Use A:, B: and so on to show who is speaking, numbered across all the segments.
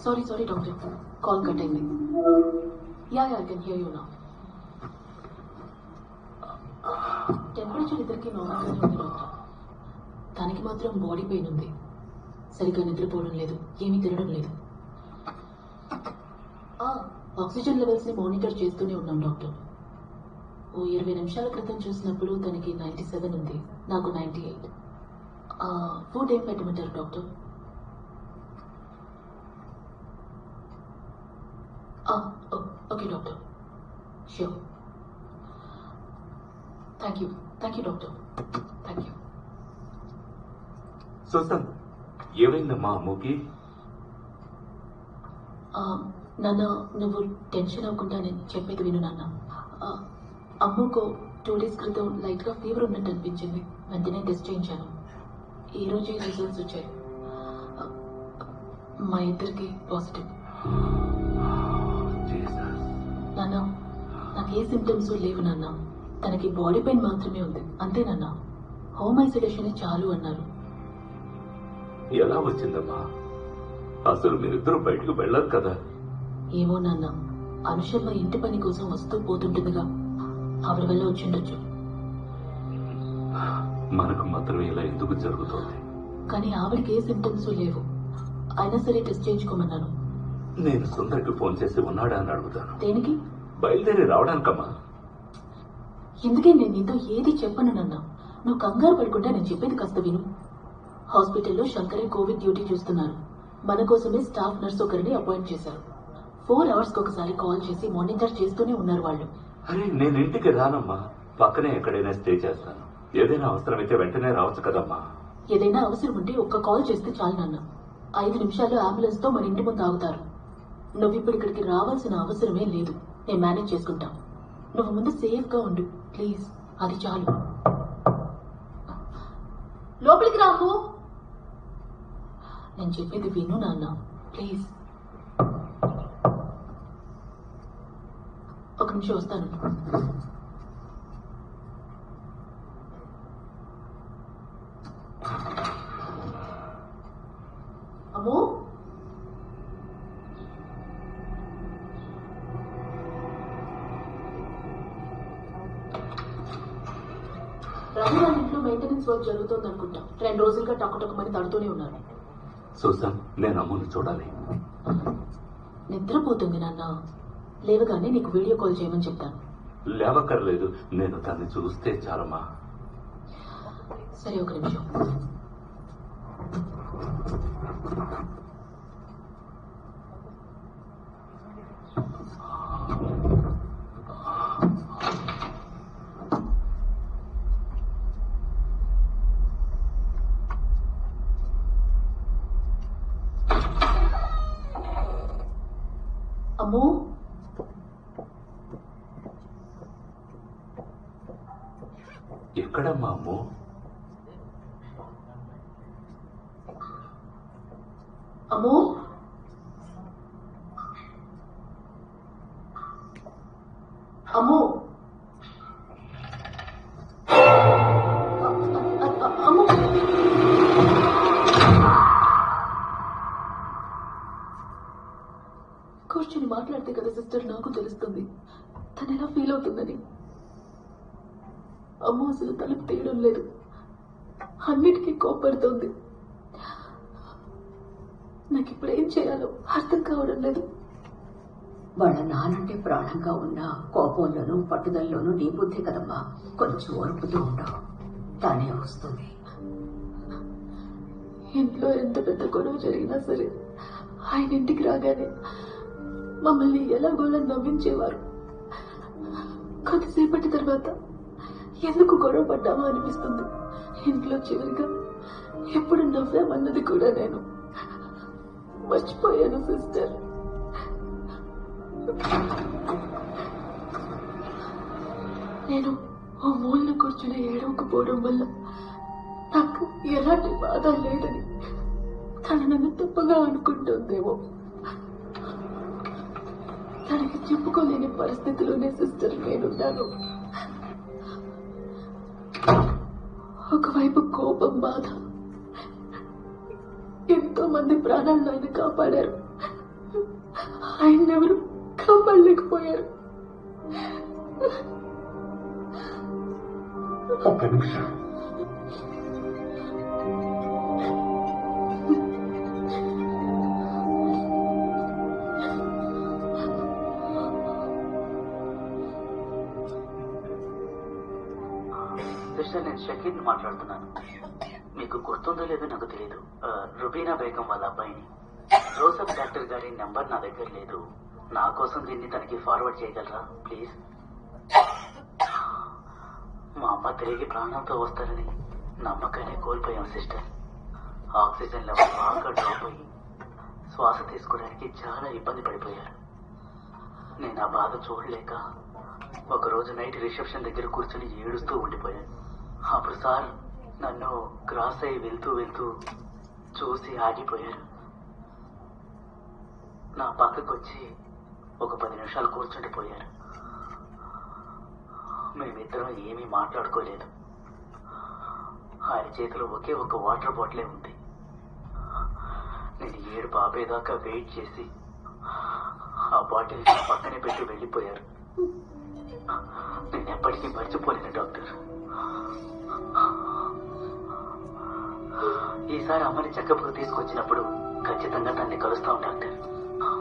A: Sorry, doctor. Call cut అయింది. Yeah, I can hear you now. Temperature ఇద్దరికి నార్మల్గానే ఉంది డాక్టర్. తనకి మాత్రం బాడీ పెయిన్ ఉంది. సరిగ్గా నిద్రపోవడం లేదు, ఏమీ తినడం లేదు. ఆక్సిజన్ లెవెల్స్ ని మానిటర్ చేస్తూనే ఉన్నాం డాక్టర్. ఓ 20 నిమిషాల క్రితం చూసినప్పుడు తనకి 97 ఉంది, నాకు 98. ఫుడ్ ఏం పెట్టమంటారు doctor? Okay doctor, sure. Thank you doctor, thank you.
B: Susan, ఏమైందమ్మా అమ్ముకి?
A: నాన్న, నువ్వు టెన్షన్ అవ్వకుండా నేను చెప్పేది విను నాన్న. అమ్మకు 2 days క్రితం లైట్గా ఫీవర్ ఉన్నట్టు అనిపించింది. వెంటనే టెస్ట్ చేయించాను. ఈరోజు రిజల్ట్స్ వచ్చాయి. మా ఇద్దరికి పాజిటివ్. నాన్న, నాకు ఏ సిమ్టమ్స్ లేవు నాన్న. తనకి బాడీ పెయిన్ మాత్రమే ఉంది, అంతే నాన్న. హోమ్ ఐసోలేషన్ చాలు అన్నారు.
B: ఎలా వచ్చిందమ్మా? అసలు మీరిద్దరూ బయటకు వెళ్ళరు కదా?
A: ఏమో నాన్న, అనుషమ్మ ఇంటి పని కోసం వస్తూ పోతుంటుందిగా, ఆవిడ వల్ల వచ్చిండొచ్చు.
B: మనకు మాత్రమే ఇలా ఎందుకు జరుగుతుంది?
A: కానీ ఆవిడకి ఏ సిమ్టమ్స్ లేవు. అయినా సరే టెస్ట్ చేయించుకోమన్నాను.
B: నేను సుందర్కి ఫోన్ చేసి ఉన్నాడా అని అడుగుతాను.
A: దేనికి?
B: బయలుదేరి రావడానికమ్మా.
A: ఎందుకే నేను నీతో ఏది చెప్పను నాన్న. నువ్వు కంగారు పడుకుంటే నేను చెప్పేది కాస్త విను. హాస్పిటల్లో శంకరే కోవిడ్ డ్యూటీ చూస్తున్నారు. మన కోసమే స్టాఫ్ నర్స్ ఒకరిని అపాయింట్ చేశారు. 4 hours ఒకసారి కాల్ చేసి మానిటర్ చేస్తూనే ఉన్నారు వాళ్ళు.
B: అరే, నేను ఇంటికి రానమ్మా, పక్కనే ఎక్కడైనా స్టే చేస్తాను. ఏదైనా అవసరమైతే వెంటనే రావచ్చు కదమ్మా.
A: ఏదైనా అవసరం ఉంటే ఒక్క కాల్ చేస్తే చాలు నాన్న. 5 నిమిషాలు అంబులెన్స్ తో మన ఇంటి ముందు ఆగుతారు. నువ్వు ఇప్పుడు ఇక్కడికి రావాల్సిన అవసరమే లేదు. నేను మేనేజ్ చేసుకుంటా. నువ్వు ముందు సేఫ్ గా ఉండు ప్లీజ్, అది చాలు. లోపలికి రాము. నేను చెప్పేది విను నాన్న, ప్లీజ్. ఒక నిమిషం వస్తాను. అమ్మో, రవి వాళ్ళ ఇంట్లో మెయింటెనెన్స్ వర్క్ జరుగుతుంది అనుకుంటా. 2 రోజులుగా టక్కుటక్కుమని తడుతూనే ఉన్నారు.
B: సూసన్, నేను అమ్ముని చూడాలి.
A: నిద్రపోతుంది నాన్న. లేవగానే నీకు వీడియో కాల్ చేయమని చెప్తాను.
B: లేవక్కర్లేదు, నేను తన్ని చూస్తే చాలమ్మా.
A: సరే, ఒక నిమిషం. అమ్మో,
B: ఎక్కడమ్మా అమ్ము?
A: అమ్మో, అమ్మో, అమ్మో. కూర్చొని మాట్లాడితే కదా సిస్టర్ నాకు తెలుస్తుంది తను ఎలా ఫీల్ అవుతుందని. అమ్మ అసలు తలుపు తీయడం లేదు, అన్నిటికీ కోపడుతోంది. నాకు ఇప్పుడు ఏం చేయాలో అర్థం కావడం లేదు.
C: వాళ్ళ నానంటే ప్రాణంగా ఉన్న కోపంలోనూ పట్టుదలలోనూ నీ బుద్ధి కదమ్మా. కొంచెం ఓర్పుతూ ఉండవు, తానే వస్తుంది.
A: ఇంట్లో ఎంత పెద్ద గొడవ జరిగినా సరే ఆయన ఇంటికి రాగానే మమ్మల్ని ఎలాగోలా నవ్వించేవారు. కొద్దిసేపటి తర్వాత ఎందుకు గొడవ పడ్డామో అనిపిస్తుంది. ఇంట్లో చివరిగా ఎప్పుడు నవ్వామన్నది కూడా నేను మర్చిపోయాను సిస్టర్. నేను ఓ మూలన కూర్చుని ఏడవకపోవడం వల్ల నాకు ఎలాంటి బాధ లేదని తను నన్ను తప్పుగా అనుకుంటుందేమో. తనకి చెప్పుకోలేని పరిస్థితిలోనే సిస్టర్ నేనున్నాను. బాధ. ఎంతో మంది ప్రాణాలను ఆయన కాపాడారు. ఆయన్నెవరు కాపాడలేకపోయారు.
D: ఒక్క నిమిషం.
E: సిస్టర్, నేను షకీర్ మాట్లాడుతున్నాను. మీకు గుర్తుందో లేదో నాకు తెలియదు. రుబీనా బేగం వాళ్ళ అబ్బాయిని. జోసెఫ్ డాక్టర్ గారి నెంబర్ నా దగ్గర లేదు. నా కోసం దీన్ని తనకి ఫార్వర్డ్ చేయగలరా ప్లీజ్? మా అమ్మ తిరిగి ప్రాణంతో వస్తారని నమ్మకాన్ని కోల్పోయాం సిస్టర్. ఆక్సిజన్ లెవెల్ బాగా డ్రాప్ అయ్యి శ్వాస తీసుకోవడానికి చాలా ఇబ్బంది పడిపోయారు. నేను ఆ బాధ చూడలేక ఒకరోజు నైట్ రిసెప్షన్ దగ్గర కూర్చొని ఏడుస్తూ ఉండిపోయాను. అప్పుడు సార్ నన్ను క్రాస్ అయ్యి వెళ్తూ వెళ్తూ చూసి ఆగిపోయారు. నా పక్కకు వచ్చి ఒక 10 నిమిషాలు కూర్చుండిపోయారు. మేమిద్దరం ఏమీ మాట్లాడుకోలేదు. ఆయన చేతిలో ఒకే ఒక వాటర్ బాటిలే ఉంది. నేను ఏడుపు ఆపేదాకా వెయిట్ చేసి ఆ బాటిల్ పక్కనే పెట్టి వెళ్ళిపోయారు. నేను ఎప్పటికీ మర్చిపోలేను డాక్టర్. ఈసారి అమ్మని చెకప్కు తీసుకొచ్చినప్పుడు ఖచ్చితంగా తనని కలుస్తాం డాక్టర్.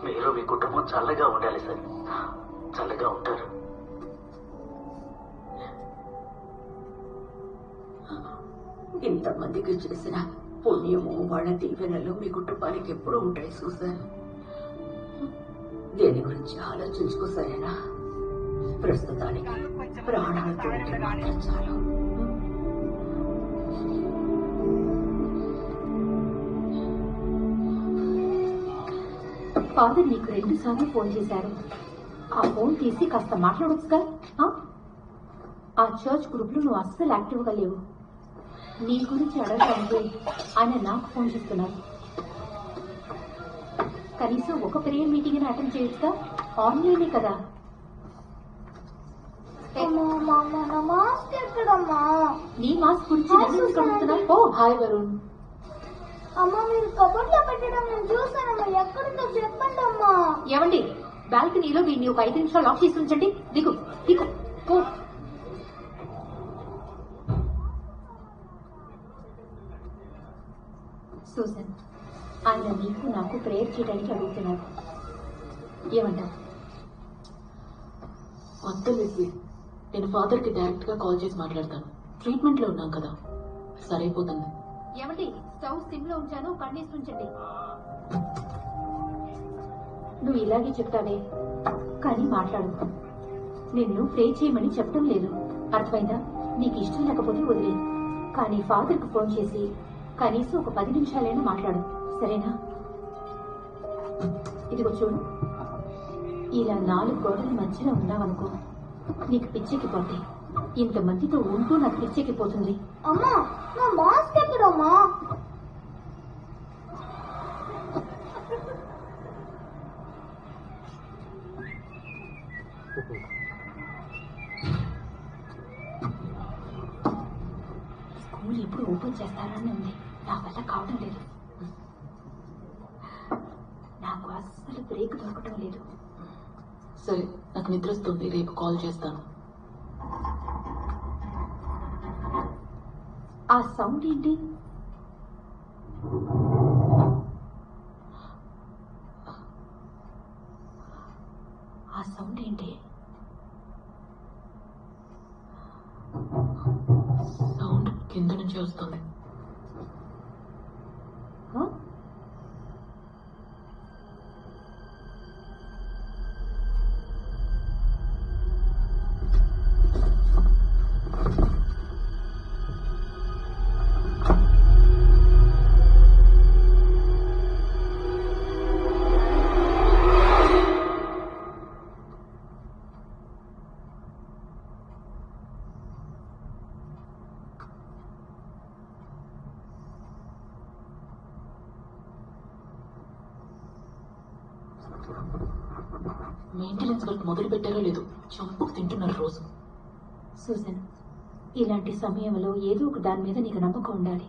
E: మీరు మీ కుటుంబం చల్లగా ఉండాలి సార్. చల్లగా ఉంటారు.
C: ఇంతమందికి చేసిన పుణ్యము వాళ్ళ దీవెనలు మీ కుటుంబానికి ఎప్పుడు ఉంటాయి సూసన్. దేని గురించి ఆలోచించుకో సరేనా? ప్రస్తుతానికి ప్రాణాలతో ఉంటే మాత్రం చాలు.
F: ఫాదర్ నీకు 2 సార్లు ఫోన్ చేశారు. ఆ ఫోన్ తీసి కాస్త మాట్లాడొచ్చుగా. ఆ చర్చ్ గ్రూప్ లో నువ్వు అస్సలు యాక్టివ్గా లేవు. నీ గురించి అడగడానికి ఆయన నాకు ఫోన్ చేస్తున్నారు. కనీసం ఒక ప్రేయర్ మీటింగ్ అటెండ్ చేయొచ్చుగా. ఆన్లైనే కదా. నీ మాస్క్ గురించి నన్ను ఎందుకు అడుగుతున్నావు? ఓ హాయ్ వరుణ్.
G: అమ్మా మీరు కబోర్డ్లో పెట్టడం నేను చూసానమ్మా. ఎక్కడితో చెప్పండి అమ్మా.
F: ఏమండి, బాల్కనీలో వీడిని ఒక 5 నిమిషాలు లాక్ చేసి ఉంచండి. దిగు దిగు పో. సూజన్, ఆయన నీకు నాకు ప్రేయర్ చేయడానికి అడుగుతున్నారు. ఏమంటావు?
A: వద్దలేదు. నేను ఫాదర్కి డైరెక్ట్గా కాల్ చేసి మాట్లాడతాను. ట్రీట్మెంట్లో ఉన్నాం కదా, సరైపోతుంది.
F: ఏమండి, స్టవ్ సిమ్ లో ఉంచాను, కన్నేసి ఉంచండి. నువ్వు ఇలాగే చెప్తావే కానీ మాట్లాడు. నిన్ను ప్రే చేయమని చెప్పడం లేదు, అర్థమైందా? నీకు ఇష్టం లేకపోతే వదిలే. కానీ ఫాదర్కి ఫోన్ చేసి కనీసం ఒక 10 నిమిషాలైనా మాట్లాడు, సరేనా? ఇదిగో చూడు, ఇలా 4 గోడల మధ్యలో ఉన్నావనుకో, నీకు పిచ్చెక్కిపోతాయి. ఇంతమందితో ఉంటూ నాకు పిచ్చెక్కిపోతుంది.
G: అమ్మా నా మాస్క్ ఎక్కడమ్మా?
F: స్కూల్ ఎప్పుడు ఓపెన్ చేస్తారని ఉంది. నా వల్ల కావడం లేదు. నాకు అస్సలు బ్రేక్ దొరకడం లేదు.
A: సరే, నాకు నిద్ర వస్తుంది, రేపు కాల్ చేస్తాను.
F: ఆ సౌండ్ ఏంటి? ఆ సౌండ్ ఏంటి?
A: సౌండ్ కింద నుంచి వస్తుంది. మెయింటెనెన్స్ వర్క్ మొదలు పెట్టారో లేదు, చంపుకు తింటున్నారు రోజు.
F: సూజన్, ఇలాంటి సమయంలో ఏదో ఒక దాని మీద నీకు నమ్మకం ఉండాలి.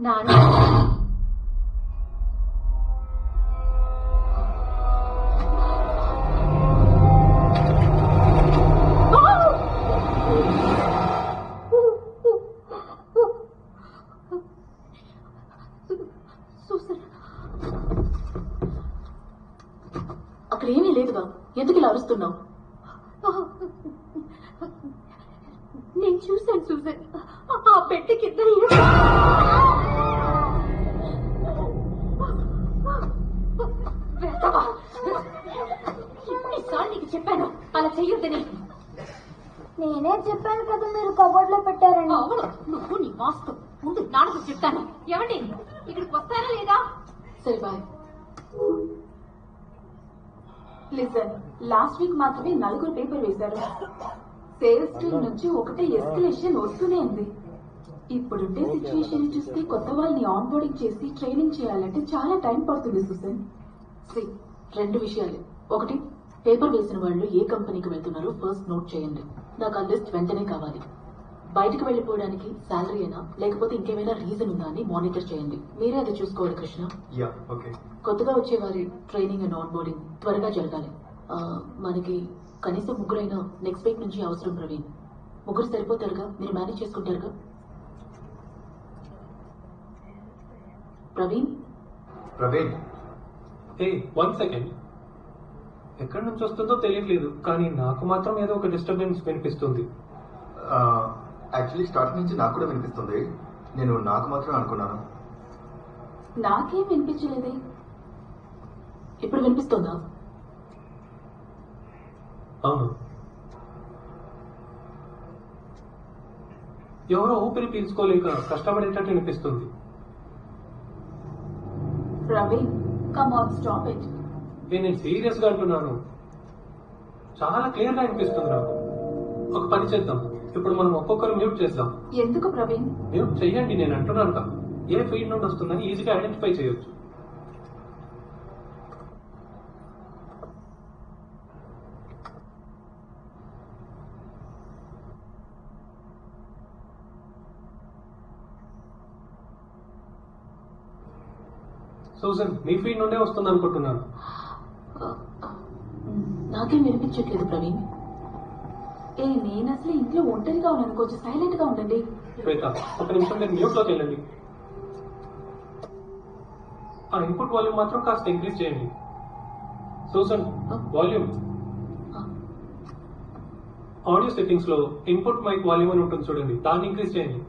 F: నాన్న
A: అక్కడ ఏమీ లేదుగా, ఎందుకు ఇలా అరుస్తున్నావు?
F: నేను చూశాను సూసన్, ఆ పెట్టె కింద ఎన్నిసార్లు నీకు చెప్పాను అలా చెయ్యొద్దని?
G: నేనే చెప్పాను కదా మీరు కబోర్డ్ లో పెట్టారని.
F: అవును, నువ్వు నీ మాస్కు ముందు నాన్నకు చెప్తాను. ఏమండి ఇక్కడికి వస్తారా లేదా?
A: సరే బాయ్. లిజన్, లాస్ట్ వీక్ మాత్రమే 4 పేపర్ వేశారు. సేల్స్ టీమ్ నుంచి ఒకటే ఎస్కలేషన్ వస్తూనే ఉంది. ఇప్పుడుండే సిచ్యువేషన్ చూస్తే కొత్త వాళ్ళని ఆన్ బోర్డింగ్ చేసి ట్రైనింగ్ చేయాలంటే చాలా టైం పడుతుంది సుసన్. 2 విషయాలు. ఒకటి, పేపర్ వేసిన వాళ్ళు ఏ కంపెనీకి వెళ్తున్నారో ఫస్ట్ నోట్ చేయండి. నాకు ఆ లిస్ట్ వెంటనే కావాలి. బయటకు వెళ్లిపోవడానికి శాలరీ అయినా లేకపోతే ఇంకేమైనా రీజన్ ఉందా అని మానిటర్ చేయండి. మీరే అది చూసుకోవాలి కృష్ణ. కొత్తగా వచ్చే వారి ట్రైనింగ్ అండ్ ఆన్ బోర్డింగ్ త్వరగా జరగాలి. మనకి కనీసం 3 అయినా నెక్స్ట్ వీక్ నుంచి అవసరం. ప్రవీణ్, 3 సరిపోతారుగా? మీరు మేనేజ్ చేసుకుంటారుగా? ప్రవీణ్
D: ఏ 1 సెకండ్. ఎక్కడి నుంచి వస్తుందో తెలియట్లేదు, కానీ నాకు మాత్రం ఏదో ఒక డిస్టర్బెన్స్ వినిపిస్తుంది.
H: యాక్చువల్లీ స్టార్ట్ నుంచి నాకు కూడా వినిపిస్తుంది. నేను నాకు మాత్రం అనుకున్నాను.
A: నాకేం వినిపించలేదే. ఇప్పుడు వినిపిస్తుందా?
D: అవును, ఎవరో ఊపిరి పీల్చుకోలేక కష్టపడేటట్టు వినిపిస్తుంది.
A: Praveen, come on, stop it.
D: నేను సీరియస్ గా అంటున్నాను. చాలా క్లియర్ గా అనిపిస్తుంది నాకు. ఒక పని చేద్దాం, ఇప్పుడు మనం ఒక్కొక్కరు మ్యూట్ చేద్దాం.
A: ఎందుకు ప్రవీణ్?
D: మ్యూట్ చెయ్యండి, నేను అంటున్నాను కదా. ఏ ఫీడ్ నుండి వస్తుందని ఈజీగా ఐడెంటిఫై చేయొచ్చు. సూజన్, మీ ఫీడ్ నుండే వస్తుంది అనుకుంటున్నాను.
A: నాకేం వినిపించట్లేదు ప్రవీణ్. నేను అసలు ఇంట్లో ఒంటరిగా ఉన్నాను, కొంచెం సైలెంట్ గా ఉండండి.
D: శ్వేత, ఒక నిమిషం మీరు మ్యూట్ లోకి వెళ్ళండి. ఆ ఇన్పుట్ వాల్యూమ్ మాత్రం కాస్త ఇంక్రీజ్ చేయండి. సూజన్, వాల్యూమ్ ఆడియో సెట్టింగ్స్ లో ఇన్పుట్ మైక్ వాల్యూమ్ అని ఉంటుంది చూడండి, దాన్ని ఇంక్రీజ్ చేయండి.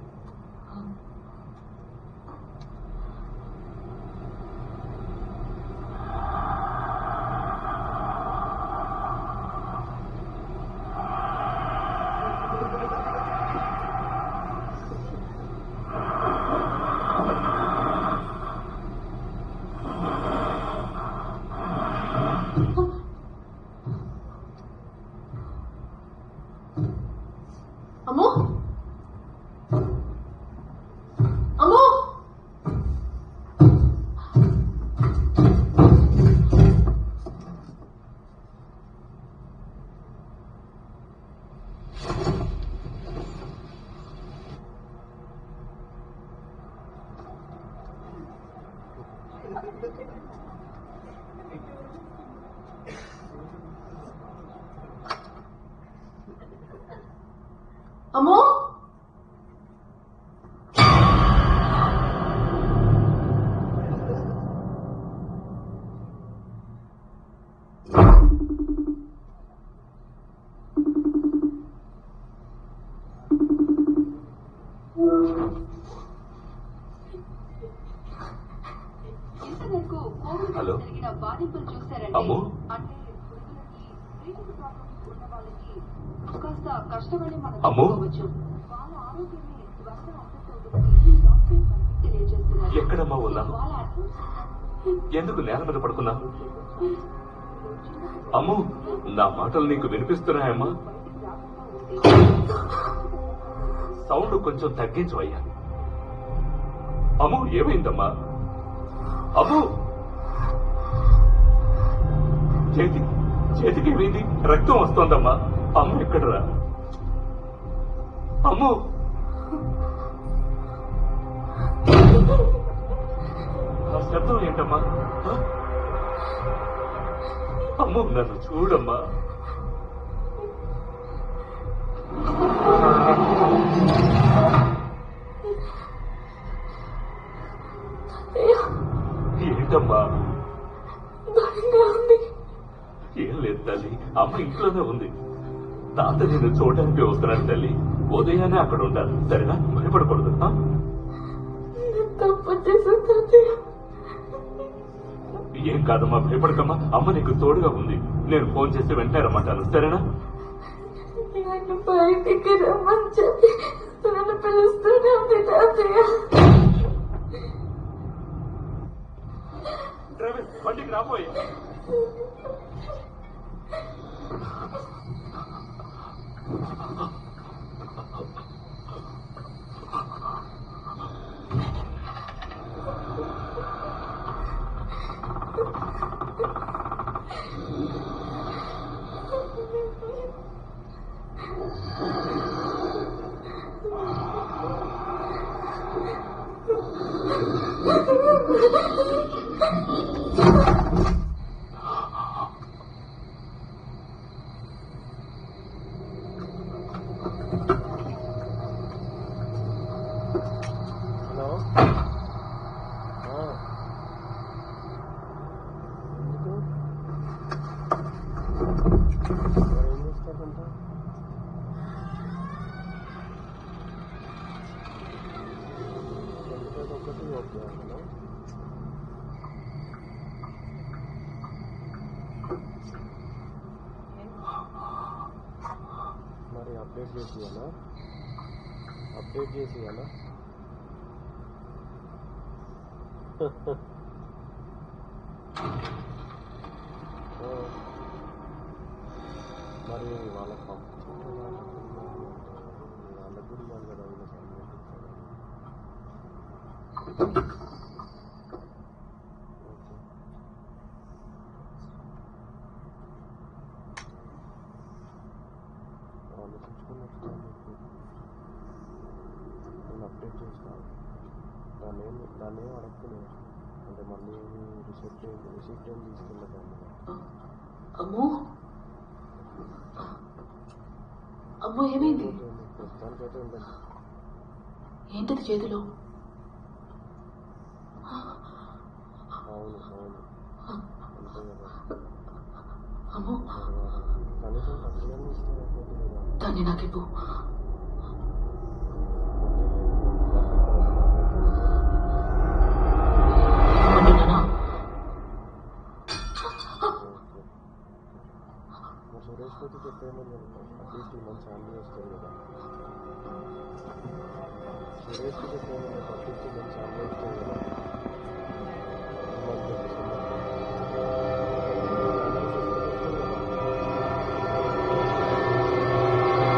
A: అమ్మో అమ్మో, అమ్మో.
B: హలో అమ్ము, అమ్ము, ఎక్కడమ్మా ఉన్నావు? ఎందుకు నేల మీద పడుకున్నావు? అమ్ము, నా మాటలు నీకు వినిపిస్తున్నాయమ్మా? సౌండ్ కొంచెం తగ్గించవయ్యా. అమ్ము, ఏమైందమ్మా? అమ్ము, చేతికి ఏమైంది? రక్తం వస్తోందమ్మా. అమ్ము ఎక్కడరా? అమ్ము, శబ్దం ఏంటమ్మా? అమ్మో నన్ను చూడమ్మా. ఏంటమ్మా? ఏం లేదు తల్లి, అమ్మ ఇంట్లోనే ఉంది. తాత నిన్ను చూడడానికి వస్తున్నాడు తల్లి. ఉదయాన్నే అక్కడ ఉండాలి, సరేనా? భయపడకూడదు. ఏం కాదమ్మా, భయపడకమ్మా. అమ్మ నీకు తోడుగా ఉంది. నేను ఫోన్ చేసి వెంటనే రమ్మంటాను, సరేనా?
I: బయటికి రమ్మని చెప్పి నన్ను పిలుస్తూనే ఉంది తాతయ్య.
B: బండికి రాబోయే.
J: మరి అప్డేట్ చేసియాలా? అప్డేట్ చేసియాలా? మరి వాళ్ళకి పంపించాలి, వాళ్ళకు కూడా ఇవ్వాలి కదా వీళ్ళ ఆలోచించుకున్నట్టు నేను అప్డేట్ చేస్తాను. దాన్ని ఏం అడగలేదు అంటే మళ్ళీ రిసిప్ట్ ఏం తీసుకెళ్ళదండి.
A: అమ్మో అమ్మో ఏమైంది?
J: ప్రస్తుతానికైతే ఉందండి.
A: ఏంటది చేతిలో?
J: అవును అవును అంతే కదా.
A: అమ్మో
J: కనీసం ఖచ్చితంగా ఇస్తే
A: దాన్ని నాకివ్వు.
J: సురేష్ పోతే చెప్పేమని అట్లీస్ట్ 2 months శాలరీ వస్తుంది కదా. సురేష్కి చెప్పేమని అట్లీస్ట్ 2 months శాలరీ వస్తుంది కదా.